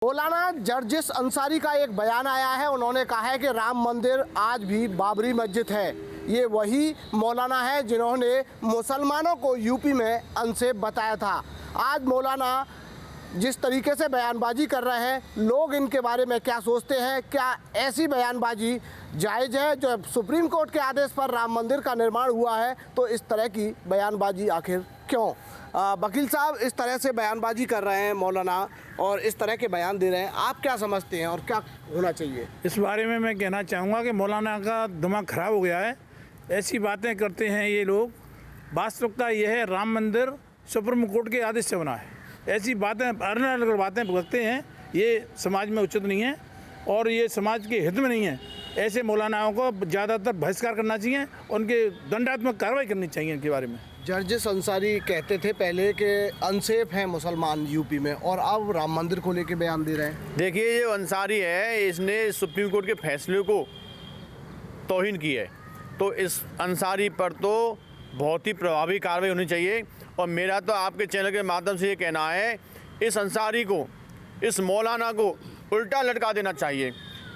मौलाना जर्जिस अंसारी का एक बयान आया है। उन्होंने कहा है कि राम मंदिर आज भी बाबरी मस्जिद है। ये वही मौलाना है जिन्होंने मुसलमानों को यूपी में अनसेफ बताया था। आज मौलाना जिस तरीके से बयानबाजी कर रहे हैं, लोग इनके बारे में क्या सोचते हैं? क्या ऐसी बयानबाजी जायज़ है? जब सुप्रीम कोर्ट के आदेश पर राम मंदिर का निर्माण हुआ है तो इस तरह की बयानबाजी आखिर क्यों? वकील साहब, इस तरह से बयानबाजी कर रहे हैं मौलाना और इस तरह के बयान दे रहे हैं, आप क्या समझते हैं और क्या होना चाहिए? इस बारे में मैं कहना चाहूँगा कि मौलाना का दिमाग ख़राब हो गया है। ऐसी बातें करते हैं ये लोग। वास्तविकता ये है, राम मंदिर सुप्रीम कोर्ट के आदेश से बना है। ऐसी बातें अलग बातें करते हैं, ये समाज में उचित नहीं है और ये समाज के हित में नहीं है। ऐसे मौलानाओं को ज़्यादातर बहिष्कार करना चाहिए, उनके दंडात्मक कार्रवाई करनी चाहिए इनके बारे में। जर्जिस अंसारी कहते थे पहले कि अनसेफ हैं मुसलमान यूपी में, और अब राम मंदिर को लेके बयान दे रहे हैं। देखिए, ये अंसारी है, इसने सुप्रीम कोर्ट के फैसले को तौहीन की है, तो इस अंसारी पर तो बहुत ही प्रभावी कार्रवाई होनी चाहिए। और मेरा तो आपके चैनल के माध्यम से ये कहना है, इस अंसारी को, इस मौलाना को उल्टा लटका देना चाहिए।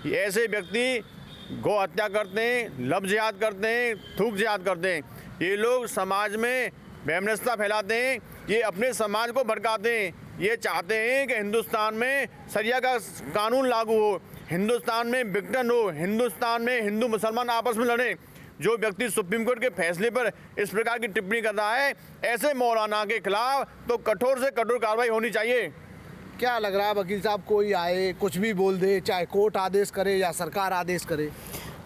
ये ऐसे व्यक्ति गौ हत्या करते हैं, लव जिहाद करते हैं, थूक जिहाद करते हैं। ये लोग समाज में वैमनस्यता फैलाते हैं, ये अपने समाज को भड़काते हैं। ये चाहते हैं कि हिंदुस्तान में शरिया का कानून लागू हो, हिंदुस्तान में विघटन हो, हिंदुस्तान में हिंदू मुसलमान आपस में लड़ें। जो व्यक्ति सुप्रीम कोर्ट के फैसले पर इस प्रकार की टिप्पणी कर रहा है, ऐसे मौलाना के खिलाफ तो कठोर से कठोर कार्रवाई होनी चाहिए। क्या लग रहा है वकील साहब, कोई आए कुछ भी बोल दे, चाहे कोर्ट आदेश करे या सरकार आदेश करे?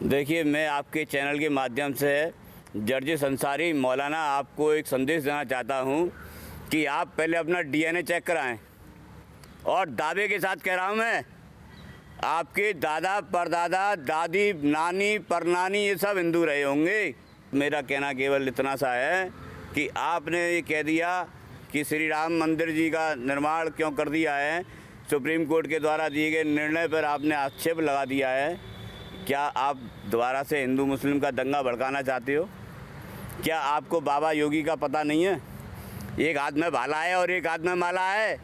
देखिए, मैं आपके चैनल के माध्यम से जर्जिस अंसारी मौलाना आपको एक संदेश देना चाहता हूं कि आप पहले अपना डीएनए चेक कराएं। और दावे के साथ कह रहा हूं मैं, आपके दादा परदादा दादी नानी परनानी ये सब हिंदू रहे होंगे। मेरा कहना केवल इतना सा है कि आपने ये कह दिया कि श्री राम मंदिर जी का निर्माण क्यों कर दिया है, सुप्रीम कोर्ट के द्वारा दिए गए निर्णय पर आपने आक्षेप लगा दिया है। क्या आप दोबारा से हिंदू मुस्लिम का दंगा भड़काना चाहते हो? क्या आपको बाबा योगी का पता नहीं है? एक हाथ में भाला है और एक हाथ में माला है,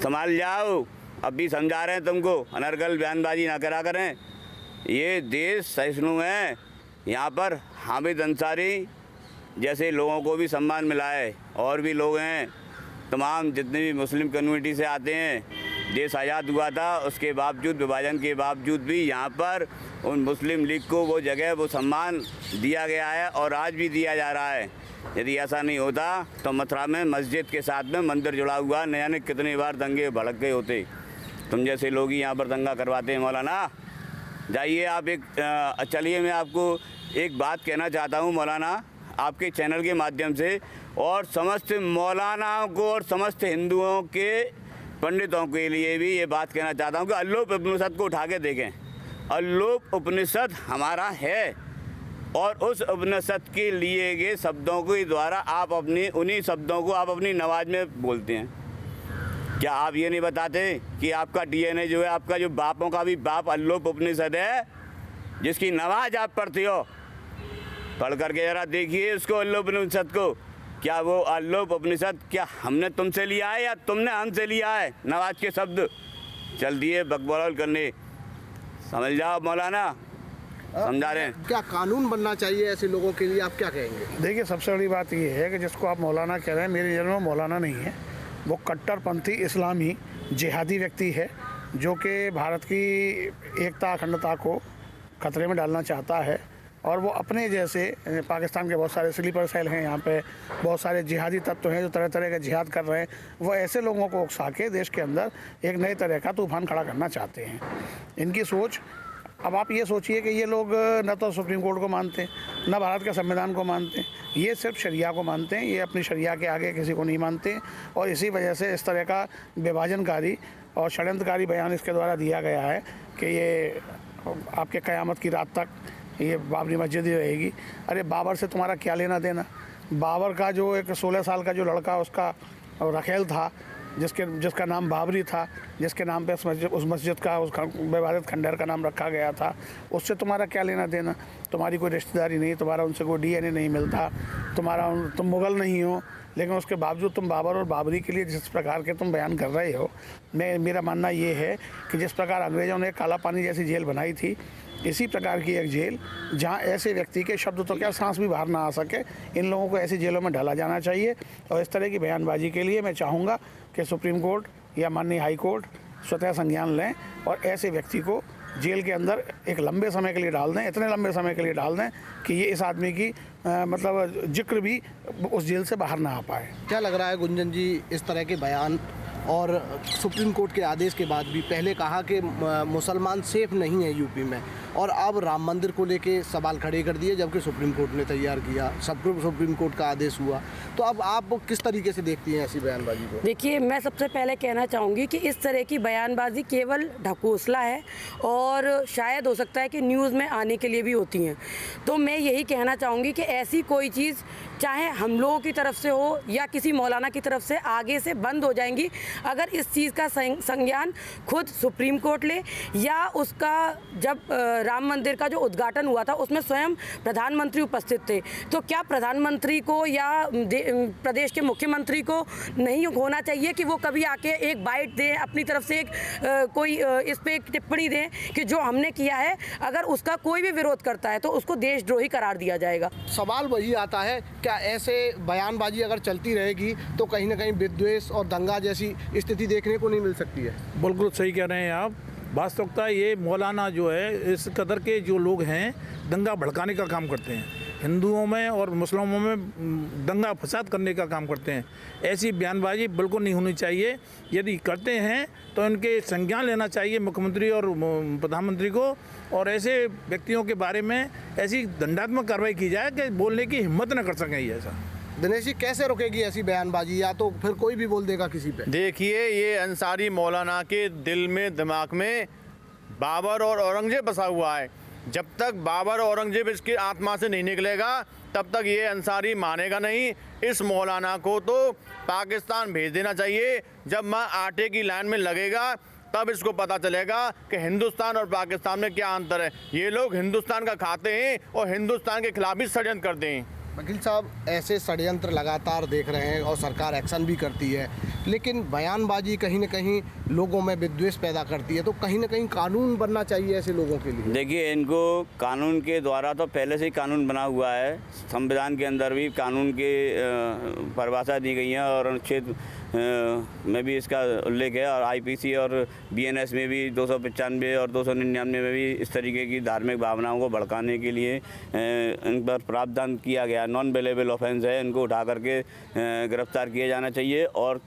संभाल जाओ। अभी समझा रहे हैं तुमको, अनर्गल बयानबाजी ना करा करें। ये देश सहिष्णु है, यहाँ पर हामिद अंसारी जैसे लोगों को भी सम्मान मिला है, और भी लोग हैं, तमाम जितने भी मुस्लिम कम्युनिटी से आते हैं। देश आज़ाद हुआ था, उसके बावजूद, विभाजन के बावजूद भी यहाँ पर उन मुस्लिम लीग को वो जगह, वो सम्मान दिया गया है और आज भी दिया जा रहा है। यदि ऐसा नहीं होता तो मथुरा में मस्जिद के साथ में मंदिर जुड़ा हुआ, न जाने कितनी बार दंगे भड़क गए होते। तुम जैसे लोग ही यहाँ पर दंगा करवाते हैं। मौलाना जाइए आप चलिए, मैं आपको एक बात कहना चाहता हूँ मौलाना, आपके चैनल के माध्यम से, और समस्त मौलानाओं को और समस्त हिंदुओं के पंडितों के लिए भी ये बात कहना चाहता हूँ कि अल्लोप उपनिषद को उठा के देखें। अल्लोप उपनिषद हमारा है और उस उपनिषद के लिए गए शब्दों के द्वारा आप उन्हीं शब्दों को आप अपनी नमाज में बोलते हैं। क्या आप ये नहीं बताते कि आपका डीएनए जो है, आपका जो बापों का भी बाप अल्लोप उपनिषद है, जिसकी नमाज आप पढ़ते हो? पढ़ करके ज़रा देखिए उसको, अल्लोप उपनिषद को। क्या वो अल्लोप उपनिषद क्या हमने तुमसे लिया है या तुमने हमसे लिया है? नमाज के शब्द चल दिए बकबौल करने। समझ जाओ मौलाना, समझा रहे हैं। क्या कानून बनना चाहिए ऐसे लोगों के लिए, आप क्या कहेंगे? देखिए, सबसे बड़ी बात ये है कि जिसको आप मौलाना कह रहे हैं, मेरे नज़र में मौलाना नहीं है, वो कट्टरपंथी इस्लामी जिहादी व्यक्ति है जो कि भारत की एकता अखंडता को खतरे में डालना चाहता है। और वो अपने जैसे, पाकिस्तान के बहुत सारे स्लीपर सेल हैं, यहाँ पे बहुत सारे जिहादी तत्व हैं जो तरह तरह के जिहाद कर रहे हैं। वो ऐसे लोगों को उकसा के देश के अंदर एक नए तरह का तूफान खड़ा करना चाहते हैं। इनकी सोच, अब आप ये सोचिए कि ये लोग न तो सुप्रीम कोर्ट को मानते हैं, न भारत के संविधान को मानते हैं, ये सिर्फ शरिया को मानते हैं। ये अपनी शरिया के आगे किसी को नहीं मानते, और इसी वजह से इस तरह का विभाजनकारी और षड्यंत्रकारी बयान इसके द्वारा दिया गया है कि ये आपके क़यामत की रात तक ये बाबरी मस्जिद ही रहेगी। अरे बाबर से तुम्हारा क्या लेना देना? बाबर का जो एक 16 साल का जो लड़का उसका रखेल था, जिसका नाम बाबरी था, जिसके नाम पे उस मस्जिद का, उस विवादित खंडहर का नाम रखा गया था, उससे तुम्हारा क्या लेना देना? तुम्हारी कोई रिश्तेदारी नहीं, तुम्हारा उनसे कोई डीएनए नहीं मिलता, तुम मुग़ल नहीं हो, लेकिन उसके बावजूद तुम बाबर और बाबरी के लिए जिस प्रकार के तुम बयान कर रहे हो, मेरा मानना ये है कि जिस प्रकार अंग्रेज़ों ने काला पानी जैसी जेल बनाई थी, इसी प्रकार की एक जेल जहां ऐसे व्यक्ति के शब्द तो क्या सांस भी बाहर ना आ सके, इन लोगों को ऐसी जेलों में डाला जाना चाहिए। और इस तरह की बयानबाजी के लिए मैं चाहूँगा कि सुप्रीम कोर्ट या माननीय हाई कोर्ट स्वतः संज्ञान लें और ऐसे व्यक्ति को जेल के अंदर एक लंबे समय के लिए डाल दें, इतने लंबे समय के लिए डाल दें कि ये इस आदमी की मतलब जिक्र भी उस जेल से बाहर ना आ पाए। क्या लग रहा है गुंजन जी, इस तरह के बयान और सुप्रीम कोर्ट के आदेश के बाद भी पहले कहा कि मुसलमान सेफ नहीं है यूपी में, और अब राम मंदिर को लेके सवाल खड़े कर दिए, जबकि सुप्रीम कोर्ट ने तैयार किया, सुप्रीम कोर्ट का आदेश हुआ, तो अब आप किस तरीके से देखती हैं ऐसी बयानबाजी को? देखिए, मैं सबसे पहले कहना चाहूँगी कि इस तरह की बयानबाजी केवल ढकोसला है और शायद हो सकता है कि न्यूज़ में आने के लिए भी होती हैं। तो मैं यही कहना चाहूँगी कि ऐसी कोई चीज़ चाहे हम लोगों की तरफ से हो या किसी मौलाना की तरफ से आगे से बंद हो जाएंगी अगर इस चीज़ का संज्ञान खुद सुप्रीम कोर्ट ले, या उसका जब राम मंदिर का जो उद्घाटन हुआ था उसमें स्वयं प्रधानमंत्री उपस्थित थे, तो क्या प्रधानमंत्री को या प्रदेश के मुख्यमंत्री को नहीं होना चाहिए कि वो कभी आके एक बाइट दें, अपनी तरफ से एक कोई इस पे एक टिप्पणी दें कि जो हमने किया है अगर उसका कोई भी विरोध करता है तो उसको देशद्रोही करार दिया जाएगा। सवाल वही आता है, क्या ऐसे बयानबाजी अगर चलती रहेगी तो कहीं ना कहीं विद्वेष और दंगा जैसी स्थिति देखने को नहीं मिल सकती है? बिल्कुल सही कह रहे हैं आप। वास्तविकता ये मौलाना जो है, इस कदर के जो लोग हैं दंगा भड़काने का काम करते हैं, हिंदुओं में और मुस्लिमों में दंगा फसाद करने का काम करते हैं। ऐसी बयानबाजी बिल्कुल नहीं होनी चाहिए। यदि करते हैं तो इनके संज्ञान लेना चाहिए मुख्यमंत्री और प्रधानमंत्री को, और ऐसे व्यक्तियों के बारे में ऐसी दंडात्मक कार्रवाई की जाए कि बोलने की हिम्मत न कर सकें ये ऐसा। दिनेश जी, कैसे रुकेगी ऐसी बयानबाजी, या तो फिर कोई भी बोल देगा किसी पे? देखिए, ये अंसारी मौलाना के दिल में दिमाग में बाबर और औरंगजेब बसा हुआ है। जब तक बाबर और औरंगजेब इसकी आत्मा से नहीं निकलेगा तब तक ये अंसारी मानेगा नहीं। इस मौलाना को तो पाकिस्तान भेज देना चाहिए। जब माँ आटे की लाइन में लगेगा तब इसको पता चलेगा कि हिंदुस्तान और पाकिस्तान में क्या अंतर है। ये लोग हिंदुस्तान का खाते हैं और हिंदुस्तान के खिलाफ भी षड्यंत्र करते हैं। वकील साहब, ऐसे षड्यंत्र लगातार देख रहे हैं और सरकार एक्शन भी करती है, लेकिन बयानबाजी कहीं ना कहीं लोगों में विद्वेष पैदा करती है, तो कहीं ना कहीं कानून बनना चाहिए ऐसे लोगों के लिए। देखिए, इनको कानून के द्वारा तो पहले से ही कानून बना हुआ है, संविधान के अंदर भी कानून के परिभाषा दी गई है और अनुच्छेद में भी इसका उल्लेख है, और आईपीसी और बीएनएस में भी 295 और 299 में भी इस तरीके की धार्मिक भावनाओं को भड़काने के लिए इन पर प्रावधान किया गया। नॉन बेलेबल ऑफेंस है, इनको उठा करके गिरफ्तार किया जाना चाहिए और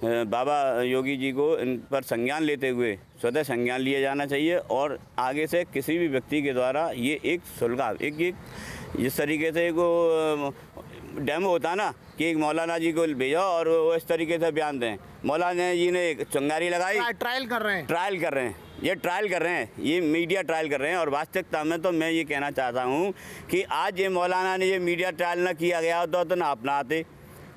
बाबा योगी जी को इन पर संज्ञान लेते हुए स्वतः संज्ञान लिया जाना चाहिए, और आगे से किसी भी व्यक्ति के द्वारा ये एक सुलगाव एक जिस तरीके से को डेमो होता है ना कि एक मौलाना जी को भेजो और वो इस तरीके से बयान दें। मौलाना जी ने एक चंगारी लगाई, ट्रायल कर रहे हैं, ये ट्रायल कर रहे हैं, ये मीडिया ट्रायल कर रहे हैं। और वास्तविकता में तो मैं ये कहना चाहता हूँ कि आज ये मौलाना ने ये मीडिया ट्रायल ना किया गया होता तो ना अपना आते।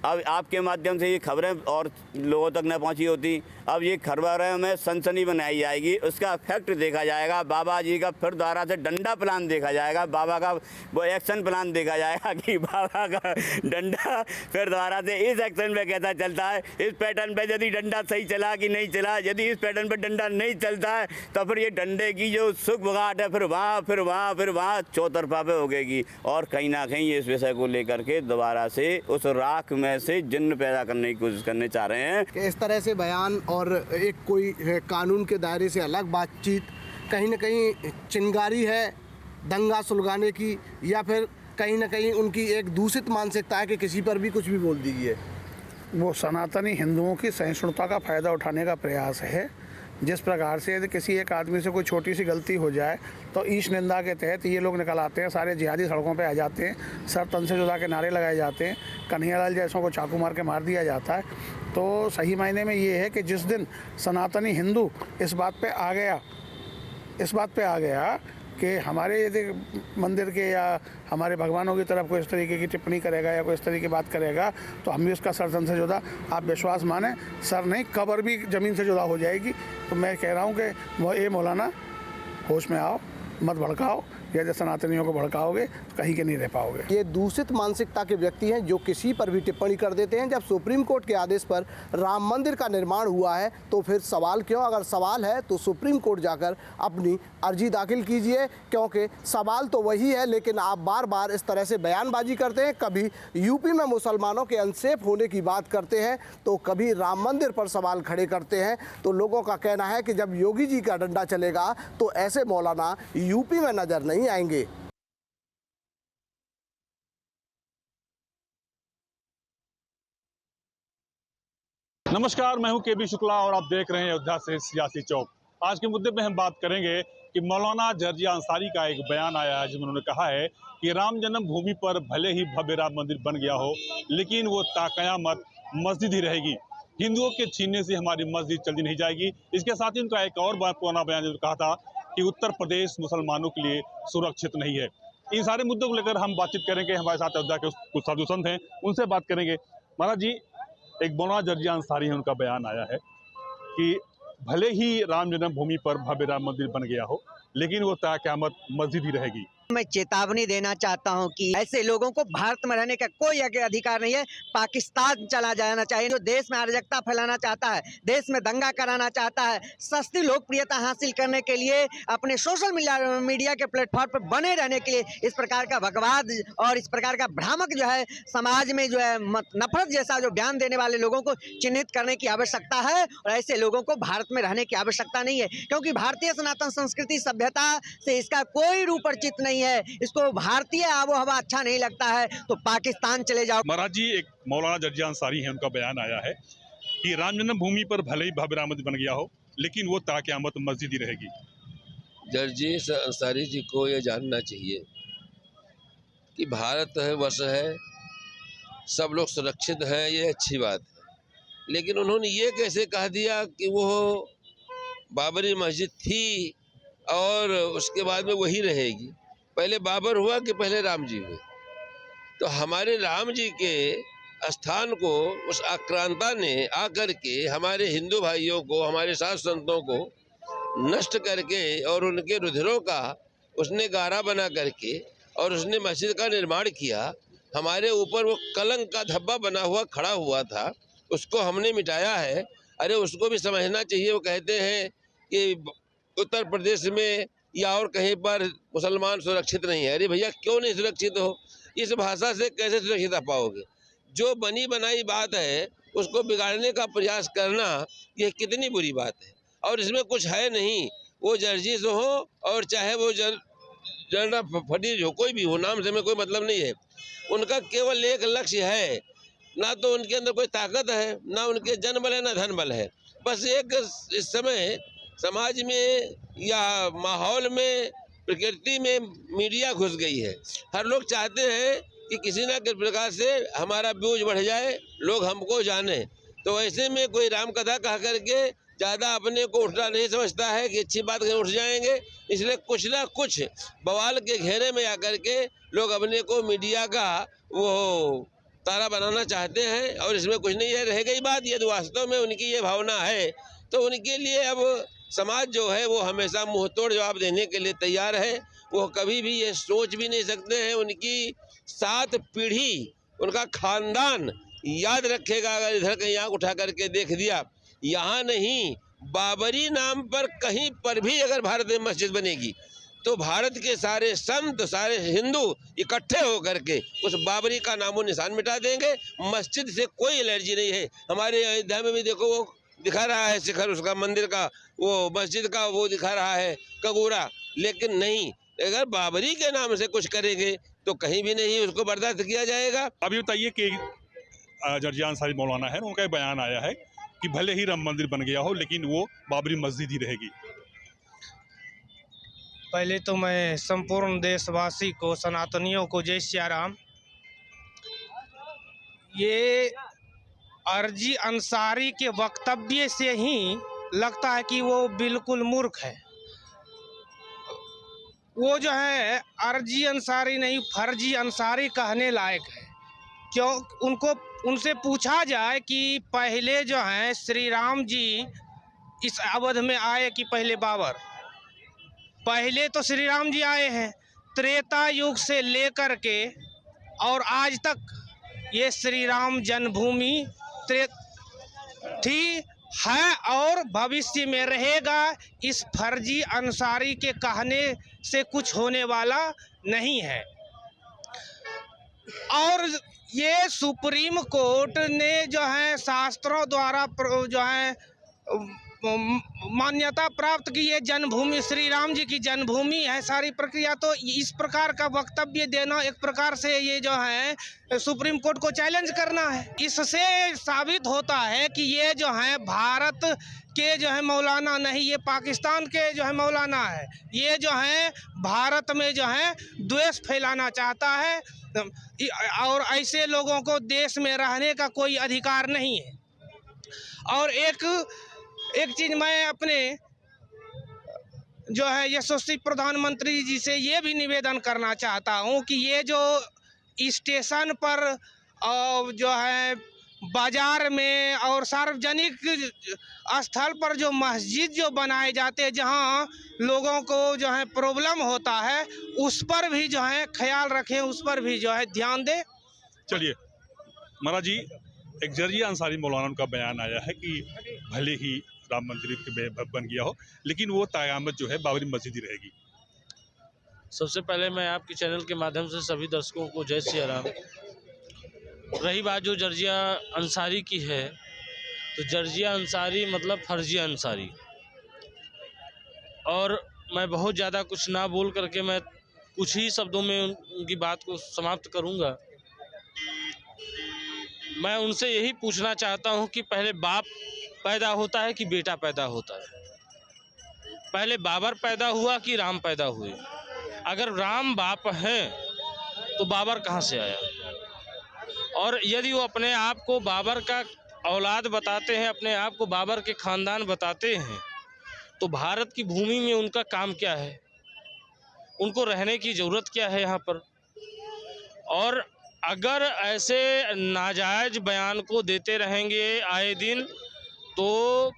अब आपके माध्यम से ये खबरें और लोगों तक न पहुंची होती। अब ये खबरों में सनसनी बनाई जाएगी, उसका फैक्ट देखा जाएगा, बाबा जी का फिर दोबारा से डंडा प्लान देखा जाएगा, बाबा का वो एक्शन प्लान देखा जाएगा कि बाबा का डंडा फिर दोबारा से इस एक्शन पे कैसा चलता है, इस पैटर्न पे यदि डंडा सही चला कि नहीं चला। यदि इस पैटर्न पे डंडा नहीं चलता है तो फिर ये डंडे की जो सुख बुगाहट है फिर वहाँ चौतरफा पे होगी, और कहीं ना कहीं इस विषय को लेकर के दोबारा से उस राख में से जिन्न पैदा करने की कोशिश करने चाह रहे हैं। कि इस तरह से बयान और एक कोई कानून के दायरे से अलग बातचीत कहीं ना कहीं चिंगारी है दंगा सुलगाने की, या फिर कहीं ना कहीं उनकी एक दूषित मानसिकता है कि किसी पर भी कुछ भी बोल दीजिए। वो सनातनी हिंदुओं की सहिष्णुता का फ़ायदा उठाने का प्रयास है। जिस प्रकार से यदि किसी एक आदमी से कोई छोटी सी गलती हो जाए तो ईश निंदा के तहत ये लोग निकल आते हैं, सारे जिहादी सड़कों पे आ जाते हैं, सर तन से जुदा के नारे लगाए जाते हैं, कन्हैयालाल जैसों को चाकू मार के मार दिया जाता है। तो सही मायने में ये है कि जिस दिन सनातनी हिंदू इस बात पे आ गया कि हमारे यदि मंदिर के या हमारे भगवानों की तरफ कोई इस तरीके की टिप्पणी करेगा या कोई इस तरीके की बात करेगा तो हम भी उसका सर तन से जुदा, आप विश्वास माने, सर नहीं कब्र भी ज़मीन से जुदा हो जाएगी। तो मैं कह रहा हूँ कि वो ये मौलाना होश में आओ, मत भड़काओ, यदि सनातनियों को भड़काओगे तो कहीं के नहीं रह पाओगे। ये दूषित मानसिकता के व्यक्ति हैं जो किसी पर भी टिप्पणी कर देते हैं। जब सुप्रीम कोर्ट के आदेश पर राम मंदिर का निर्माण हुआ है तो फिर सवाल क्यों? अगर सवाल है तो सुप्रीम कोर्ट जाकर अपनी अर्जी दाखिल कीजिए, क्योंकि सवाल तो वही है, लेकिन आप बार बार इस तरह से बयानबाजी करते हैं। कभी यूपी में मुसलमानों के अनसेफ होने की बात करते हैं तो कभी राम मंदिर पर सवाल खड़े करते हैं। तो लोगों का कहना है कि जब योगी जी का डंडा चलेगा तो ऐसे मौलाना यूपी में नजर नहीं आएंगे। नमस्कार, मैं हूं केबी शुक्ला और आप देख रहे हैं अयोध्या से सियासी चौक। आज के मुद्दे पे हम बात करेंगे कि मौलाना जर्जिया अंसारी का एक बयान आया है जिसमें उन्होंने कहा है कि राम जन्मभूमि पर भले ही भव्य राम मंदिर बन गया हो, लेकिन वो ताक़यामत मस्जिद ही रहेगी। हिंदुओं के छीनने से हमारी मस्जिद चलती नहीं जाएगी। इसके साथ ही उनका एक और पुराना बयान जो कहा था कि उत्तर प्रदेश मुसलमानों के लिए सुरक्षित नहीं है। इन सारे मुद्दों को लेकर हम बातचीत करेंगे। हमारे साथ अयोध्या के कुछ साधु संत हैं, उनसे बात करेंगे। महाराज जी, एक मौलाना जर्जिया अंसारी है, उनका बयान आया है कि भले ही राम जन्मभूमि पर भव्य राम मंदिर बन गया हो, लेकिन वो क़यामत मस्जिद ही रहेगी। मैं चेतावनी देना चाहता हूं कि ऐसे लोगों को भारत में रहने का कोई अधिकार नहीं है। पाकिस्तान चला जाना चाहिए। जो देश में अराजकता फैलाना चाहता है, देश में दंगा कराना चाहता है, सस्ती लोकप्रियता हासिल करने के लिए अपने सोशल मीडिया के प्लेटफॉर्म पर बने रहने के लिए इस प्रकार का बकवाद और इस प्रकार का भ्रामक जो है समाज में जो है नफरत जैसा जो बयान देने वाले लोगों को चिन्हित करने की आवश्यकता है। और ऐसे लोगों को भारत में रहने की आवश्यकता नहीं है, क्योंकि भारतीय सनातन संस्कृति सभ्यता से इसका कोई रूप और चित नहीं है। इसको भारतीय आबो हवा अच्छा नहीं लगता है तो पाकिस्तान चले जाओ। महाराज जी, एक मौलाना जर्जिया अंसारी है, उनका बयान आया है कि राम जन्मभूमि पर भले ही भव्य राम मंदिर बन गया हो, लेकिन वो ताक़यामत मस्जिद ही रहेगी। जर्जिया अंसारी जी को ये जानना चाहिए कि भारत है, वर्ष है, सब लोग सुरक्षित हैं, ये अच्छी बात है, लेकिन उन्होंने ये कैसे कह दिया कि वो बाबरी मस्जिद थी और उसके बाद में वही रहेगी। पहले बाबर हुआ कि पहले राम जी हुए? तो हमारे राम जी के स्थान को उस आक्रांता ने आकर के हमारे हिंदू भाइयों को, हमारे साधु संतों को नष्ट करके और उनके रुधिरों का उसने गारा बना करके और उसने मस्जिद का निर्माण किया। हमारे ऊपर वो कलंक का धब्बा बना हुआ खड़ा हुआ था, उसको हमने मिटाया है। अरे उसको भी समझना चाहिए। वो कहते हैं कि उत्तर प्रदेश में या और कहीं पर मुसलमान सुरक्षित नहीं है। अरे भैया, क्यों नहीं सुरक्षित हो? इस भाषा से कैसे सुरक्षित आ पाओगे? जो बनी बनाई बात है उसको बिगाड़ने का प्रयास करना, ये कितनी बुरी बात है। और इसमें कुछ है नहीं। वो जर्जिस हो और चाहे वो जनरल फटीज हो, कोई भी हो, नाम से में कोई मतलब नहीं है। उनका केवल एक लक्ष्य है, ना तो उनके अंदर कोई ताकत है, ना उनके जन बल है, ना धन बल है। बस एक इस समय समाज में या माहौल में, प्रकृति में मीडिया घुस गई है। हर लोग चाहते हैं कि किसी न किसी प्रकार से हमारा व्यूज बढ़ जाए, लोग हमको जाने। तो ऐसे में कोई राम कथा कह करके ज़्यादा अपने को उठना नहीं समझता है कि अच्छी बात उठ जाएंगे, इसलिए कुछ ना कुछ बवाल के घेरे में आकर के लोग अपने को मीडिया का वो तारा बनाना चाहते हैं। और इसमें कुछ नहीं है। रह गई बात, यदि वास्तव में उनकी ये भावना है तो उनके लिए अब समाज जो है वो हमेशा मुंहतोड़ जवाब देने के लिए तैयार है। वो कभी भी ये सोच भी नहीं सकते हैं। उनकी 7 पीढ़ी, उनका खानदान याद रखेगा। अगर इधर कहीं आँख उठा करके देख दिया, यहाँ नहीं, बाबरी नाम पर कहीं पर भी अगर भारत में मस्जिद बनेगी तो भारत के सारे संत, सारे हिंदू इकट्ठे होकर के उस बाबरी का नामो निशान मिटा देंगे। मस्जिद से कोई एलर्जी नहीं है। हमारे अयोध्या में भी देखो, वो दिखा रहा है शिखर उसका, मंदिर का, वो मस्जिद का वो दिखा रहा है कगोरा, लेकिन नहीं, अगर बाबरी के नाम से कुछ करेंगे तो कहीं भी नहीं उसको बर्दाश्त किया जाएगा। अभी बताइए कि जर्जिया अंसारी मौलाना है, उनका एक बयान आया है कि भले ही राम मंदिर बन गया हो, लेकिन वो बाबरी मस्जिद ही रहेगी। पहले तो मैं संपूर्ण देशवासी को, सनातनियों को जय श्री राम। ये अर्जी अंसारी के वक्तव्य से ही लगता है कि वो बिल्कुल मूर्ख है। वो जो है अर्जी अंसारी नहीं, फर्जी अंसारी कहने लायक है। क्यों? उनसे पूछा जाए कि पहले जो है श्री राम जी इस अवध में आए कि पहले बाबर? पहले तो श्री राम जी आए हैं, त्रेता युग से लेकर के और आज तक ये श्री राम जन्मभूमि थी, है और भविष्य में रहेगा। इस फर्जी अंसारी के कहने से कुछ होने वाला नहीं है। और ये सुप्रीम कोर्ट ने जो है शास्त्रों द्वारा जो है मान्यता प्राप्त की ये जन्मभूमि श्री राम जी की जन्मभूमि है सारी प्रक्रिया, तो इस प्रकार का वक्तव्य देना एक प्रकार से ये जो है सुप्रीम कोर्ट को चैलेंज करना है। इससे साबित होता है कि ये जो है भारत के जो है मौलाना नहीं, ये पाकिस्तान के जो है मौलाना है। ये जो है भारत में जो है द्वेष फैलाना चाहता है और ऐसे लोगों को देश में रहने का कोई अधिकार नहीं है। और एक चीज़ मैं अपने जो है यशस्वी प्रधानमंत्री जी से ये भी निवेदन करना चाहता हूँ कि ये जो स्टेशन पर जो है बाजार में और सार्वजनिक स्थल पर जो मस्जिद जो बनाए जाते हैं जहाँ लोगों को जो है प्रॉब्लम होता है, उस पर भी जो है ख्याल रखें, उस पर भी जो है ध्यान दें। चलिए महाराज जी, एक जर्जिया अंसारी मौलाना का बयान आया है कि भले ही राम मंदिर बन गया हो, लेकिन वो क़यामत जो है बाबरी मस्जिद ही रहेगी। सबसे पहले मैं आपके चैनल के माध्यम से सभी दर्शकों को जय श्री राम। रही बात जो जर्जिया अंसारी की है, तो जर्जिया अंसारी मतलब फर्जी अंसारी। और मैं बहुत ज़्यादा कुछ ना बोल करके मैं कुछ ही शब्दों में उनकी बात को समाप्त करूंगा। मैं उनसे यही पूछना चाहता हूं कि पहले बाप पैदा होता है कि बेटा पैदा होता है? पहले बाबर पैदा हुआ कि राम पैदा हुए? अगर राम बाप हैं तो बाबर कहाँ से आया? और यदि वो अपने आप को बाबर का औलाद बताते हैं, अपने आप को बाबर के ख़ानदान बताते हैं, तो भारत की भूमि में उनका काम क्या है? उनको रहने की ज़रूरत क्या है यहाँ पर? और अगर ऐसे नाजायज़ बयान को देते रहेंगे आए दिन, तो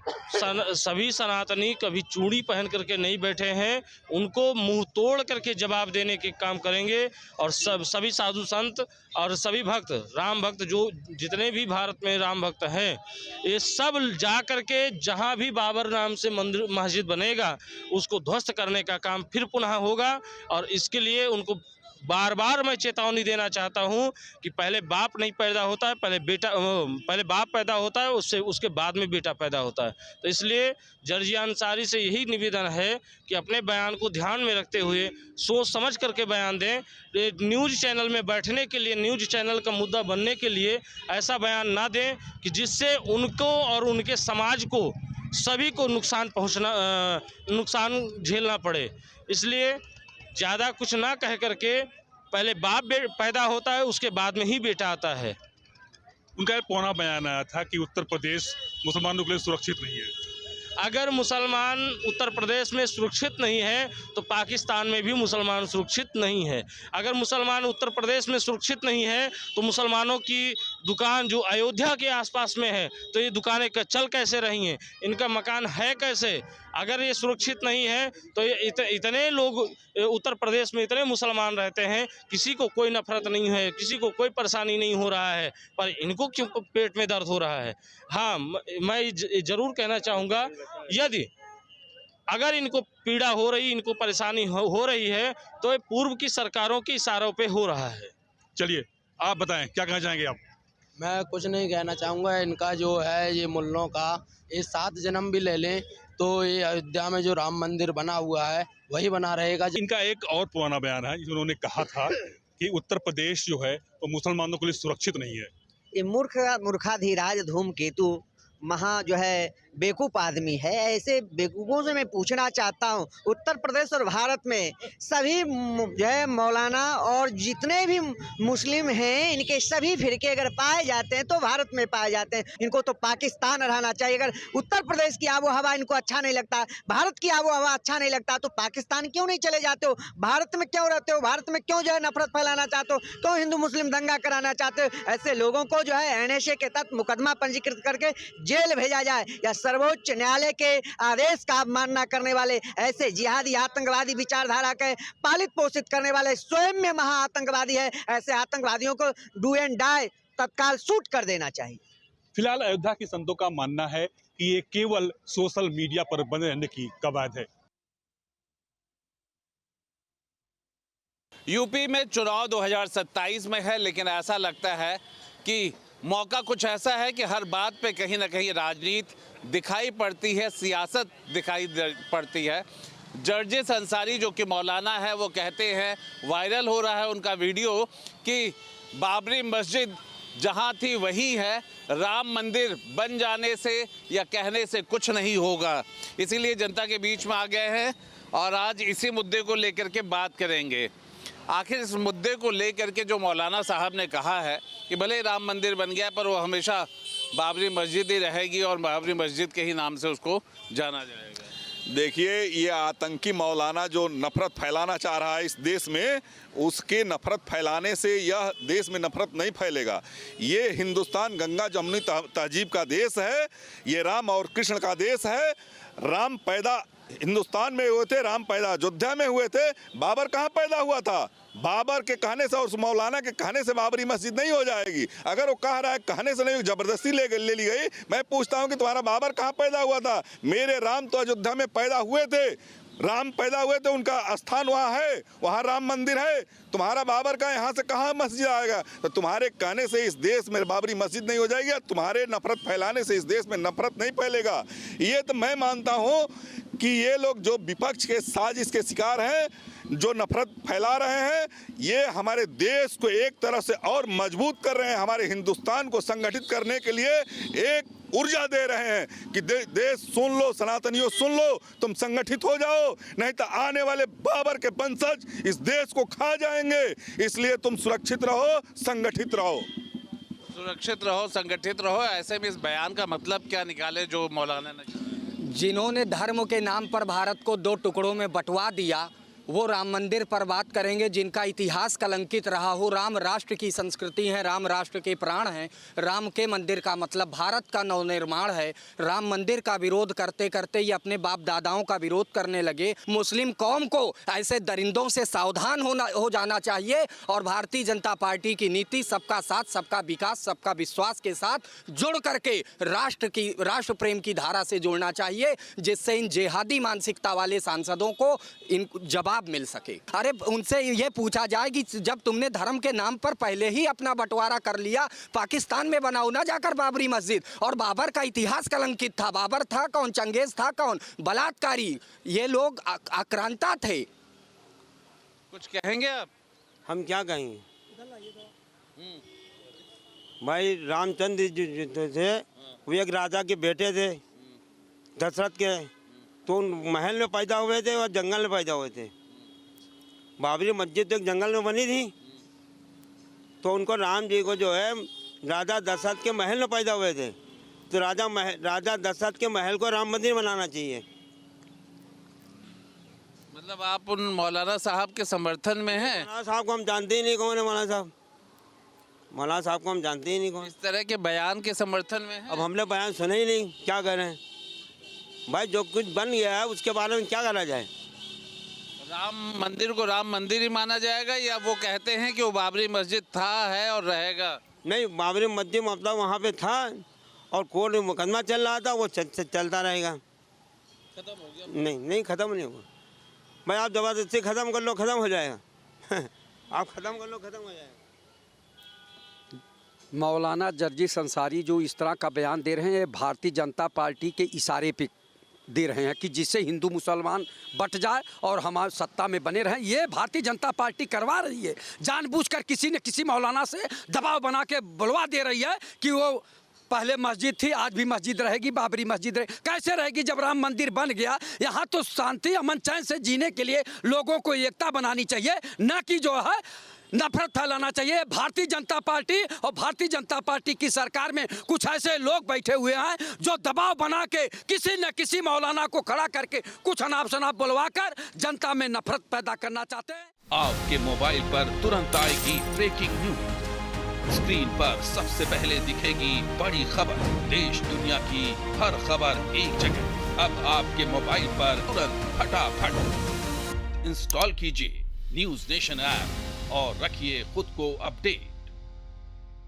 सभी सनातनी कभी चूड़ी पहन करके नहीं बैठे हैं, उनको मुंह तोड़ करके जवाब देने के काम करेंगे। और सभी साधु संत और सभी भक्त, राम भक्त, जो जितने भी भारत में राम भक्त हैं, ये सब जा करके जहां भी बाबर नाम से मंदिर मस्जिद बनेगा उसको ध्वस्त करने का काम फिर पुनः होगा। और इसके लिए उनको बार बार मैं चेतावनी देना चाहता हूं कि पहले बाप नहीं पैदा होता है, पहले बाप पैदा होता है, उसके बाद में बेटा पैदा होता है। तो इसलिए जर्जिया अंसारी से यही निवेदन है कि अपने बयान को ध्यान में रखते हुए सोच समझ करके बयान दें। न्यूज़ चैनल में बैठने के लिए, न्यूज़ चैनल का मुद्दा बनने के लिए ऐसा बयान ना दें कि जिससे उनको और उनके समाज को, सभी को नुकसान झेलना पड़े। इसलिए ज़्यादा कुछ ना कह करके पहले बाप पैदा होता है, उसके बाद में ही बेटा आता है। उनका एक पुराना बयान आया था कि उत्तर प्रदेश मुसलमानों के लिए सुरक्षित नहीं है। अगर मुसलमान उत्तर प्रदेश में सुरक्षित नहीं है तो पाकिस्तान में भी मुसलमान सुरक्षित नहीं है। अगर मुसलमान उत्तर प्रदेश में सुरक्षित नहीं है तो मुसलमानों की दुकान जो अयोध्या के आसपास में है, तो ये दुकानें चल कैसे रही हैं? इनका मकान है कैसे? अगर ये सुरक्षित नहीं है तो ये इतने लोग उत्तर प्रदेश में, इतने मुसलमान रहते हैं, किसी को कोई नफरत नहीं है, किसी को कोई परेशानी नहीं हो रहा है, पर इनको क्यों पेट में दर्द हो रहा है? हाँ, मैं ज़रूर कहना चाहूँगा, यदि अगर इनको पीड़ा हो रही, इनको परेशानी हो रही है, तो ये पूर्व की सरकारों के इशारों पे हो रहा है। चलिए आप बताएं, क्या कहना चाहेंगे आप? मैं कुछ नहीं कहना चाहूँगा। इनका जो है ये मुल्लों का, ये 7 जन्म भी ले लें तो ये अयोध्या में जो राम मंदिर बना हुआ है वही बना रहेगा। इनका एक और पुराना बयान है जिसमें उन्होंने कहा था कि उत्तर प्रदेश जो है वो मुसलमानों के लिए सुरक्षित नहीं है। ये मूर्खाधिराज धूमकेतु महा जो है बेवकूफ़ आदमी है। ऐसे बेवकूफ़ों से मैं पूछना चाहता हूँ, उत्तर प्रदेश और भारत में सभी जो है मौलाना और जितने भी मुस्लिम हैं, इनके सभी फिरके अगर पाए जाते हैं तो भारत में पाए जाते हैं। इनको तो पाकिस्तान रहना चाहिए। अगर उत्तर प्रदेश की आबो हवा इनको अच्छा नहीं लगता, भारत की आबो हवा अच्छा नहीं लगता, तो पाकिस्तान क्यों नहीं चले जाते हो? भारत में क्यों रहते हो? भारत में क्यों जो है नफरत फैलाना चाहते हो? क्यों हिंदू मुस्लिम दंगा कराना चाहते हो? ऐसे लोगों को जो है NSA के तहत मुकदमा पंजीकृत करके जेल भेजा जाए या सर्वोच्च न्यायालय के आदेश का अवमानना करने वाले, ऐसे जिहादी आतंकवादी विचारधारा के पालित पोषित करने वाले स्वयं में महा आतंकवादी है। ऐसे आतंकवादियों को डू एंड डाई तत्काल शूट कर देना चाहिए। फिलहाल अयोध्या के संतों का मानना है कि ये केवल सोशल मीडिया पर बने रहने की कवायद है। यूपी में चुनाव 2027 में है, लेकिन ऐसा लगता है कि मौका कुछ ऐसा है कि हर बात पे कहीं ना कहीं राजनीति दिखाई पड़ती है, सियासत दिखाई पड़ती है। जर्जिस अंसारी जो कि मौलाना है, वो कहते हैं, वायरल हो रहा है उनका वीडियो कि बाबरी मस्जिद जहां थी वही है, राम मंदिर बन जाने से या कहने से कुछ नहीं होगा। इसीलिए जनता के बीच में आ गए हैं और आज इसी मुद्दे को लेकर के बात करेंगे। आखिर इस मुद्दे को लेकर के जो मौलाना साहब ने कहा है कि भले राम मंदिर बन गया पर वो हमेशा बाबरी मस्जिद ही रहेगी और बाबरी मस्जिद के ही नाम से उसको जाना जाएगा। देखिए, ये आतंकी मौलाना जो नफरत फैलाना चाह रहा है इस देश में, उसके नफरत फैलाने से यह देश में नफरत नहीं फैलेगा। ये हिंदुस्तान गंगा जमुनी तहजीब का देश है, ये राम और कृष्ण का देश है। राम पैदा हिंदुस्तान में हुए थे, राम पैदा अयोध्या में हुए थे। बाबर कहाँ पैदा हुआ था? बाबर के कहने से और उस मौलाना के कहने से बाबरी मस्जिद नहीं हो जाएगी। अगर वो कह रहा है कहने से नहीं, जबरदस्ती ले ली गई। मैं पूछता हूँ कि तुम्हारा बाबर कहाँ पैदा हुआ था? मेरे राम तो अयोध्या में पैदा हुए थे, राम पैदा हुए थे, उनका स्थान वहाँ है, वहाँ राम मंदिर है। तुम्हारा बाबर का यहाँ से कहाँ मस्जिद आएगा? तो तुम्हारे कहने से इस देश में बाबरी मस्जिद नहीं हो जाएगी, तुम्हारे नफरत फैलाने से इस देश में नफरत नहीं फैलेगा। ये तो मैं मानता हूँ कि ये लोग जो विपक्ष के साजिश के शिकार हैं, जो नफरत फैला रहे हैं, ये हमारे देश को एक तरह से और मजबूत कर रहे हैं। हमारे हिंदुस्तान को संगठित करने के लिए एक ऊर्जा दे रहे हैं कि देश सुन लो, सनातनियों सुन लो, तुम संगठित हो जाओ, नहीं तो आने वाले बाबर के वंशज इस देश को खा जाएंगे। इसलिए तुम सुरक्षित रहो, संगठित रहो। सुरक्षित रहो, संगठित रहो। ऐसे में इस बयान का मतलब क्या निकाले जो मौलाना ने? जिन्होंने धर्म के नाम पर भारत को दो टुकड़ों में बंटवा दिया, वो राम मंदिर पर बात करेंगे जिनका इतिहास कलंकित रहा हो। राम राष्ट्र की संस्कृति है, राम राष्ट्र के प्राण हैं। राम के मंदिर का मतलब भारत का नवनिर्माण है। राम मंदिर का विरोध करते करते ये अपने बाप दादाओं का विरोध करने लगे। मुस्लिम कौम को ऐसे दरिंदों से सावधान हो जाना चाहिए और भारतीय जनता पार्टी की नीति सबका साथ, सबका विकास, सबका विश्वास के साथ जुड़ करके राष्ट्र प्रेम की धारा से जोड़ना चाहिए, जिससे इन जिहादी मानसिकता वाले सांसदों को इन जवाब मिल सके। अरे उनसे ये पूछा जाए कि जब तुमने धर्म के नाम पर पहले ही अपना बंटवारा कर लिया, पाकिस्तान में बनाओ ना जाकर बाबरी मस्जिद। और बाबर का इतिहास कलंकित था। बाबर था कौन? चंगेज था कौन? बलात्कारी। ये लोग आक्रांता थे। कुछ कहेंगे आप? हम क्या कहेंगे भाई? रामचंद्र जी थे, वो एक राजा के बेटे थे, दशरथ के, तो महल में पैदा हुए थे और जंगल में पैदा हुए थे। बाबरी मस्जिद तो एक जंगल में बनी थी, तो उनको राम जी को जो है राजा दशरथ के महल में पैदा हुए थे, तो राजा दशरथ के महल को राम मंदिर बनाना चाहिए। मतलब आप उन मौलाना साहब के समर्थन में हैं? मौलाना साहब को हम जानते ही नहीं कौन है। मौलाना साहब को हम जानते ही नहीं कौन। इस तरह के बयान के समर्थन में हैं? अब हमने बयान सुने ही नहीं, क्या करें भाई? जो कुछ बन गया है उसके बारे में क्या करा जाए? राम मंदिर को राम मंदिर ही माना जाएगा या वो कहते हैं कि वो बाबरी मस्जिद था, है और रहेगा? नहीं, बाबरी मस्जिद मतलब वहाँ पे था और कोर्ट में मुकदमा चल रहा था, वो चलता रहेगा। खत्म हो गया? नहीं खत्म नहीं होगा भाई। आप जबरदस्ती खत्म कर लो, खत्म हो जाएगा। आप खत्म कर लो, खत्म हो जाएगा। मौलाना जर्जिस अंसारी जो इस तरह का बयान दे रहे हैं, भारतीय जनता पार्टी के इशारे पे दे रहे हैं कि जिससे हिंदू मुसलमान बट जाए और हमारे सत्ता में बने रहें। ये भारतीय जनता पार्टी करवा रही है, जानबूझकर किसी न किसी मौलाना से दबाव बना के बुलवा दे रही है कि वो पहले मस्जिद थी, आज भी मस्जिद रहेगी, बाबरी मस्जिद रहेगी। कैसे रहेगी जब राम मंदिर बन गया? यहाँ तो शांति अमन चैन से जीने के लिए लोगों को एकता बनानी चाहिए, न कि जो है नफरत फैलाना चाहिए। भारतीय जनता पार्टी और भारतीय जनता पार्टी की सरकार में कुछ ऐसे लोग बैठे हुए हैं जो दबाव बना के किसी न किसी मौलाना को खड़ा करके कुछ अनाप शनाप बुलवाकर जनता में नफरत पैदा करना चाहते हैं। आपके मोबाइल पर तुरंत आएगी ब्रेकिंग न्यूज, स्क्रीन पर सबसे पहले दिखेगी बड़ी खबर, देश दुनिया की हर खबर एक जगह। अब आपके मोबाइल पर तुरंत फटाफट इंस्टॉल कीजिए न्यूज नेशन ऐप और रखिए खुद को अपडेट।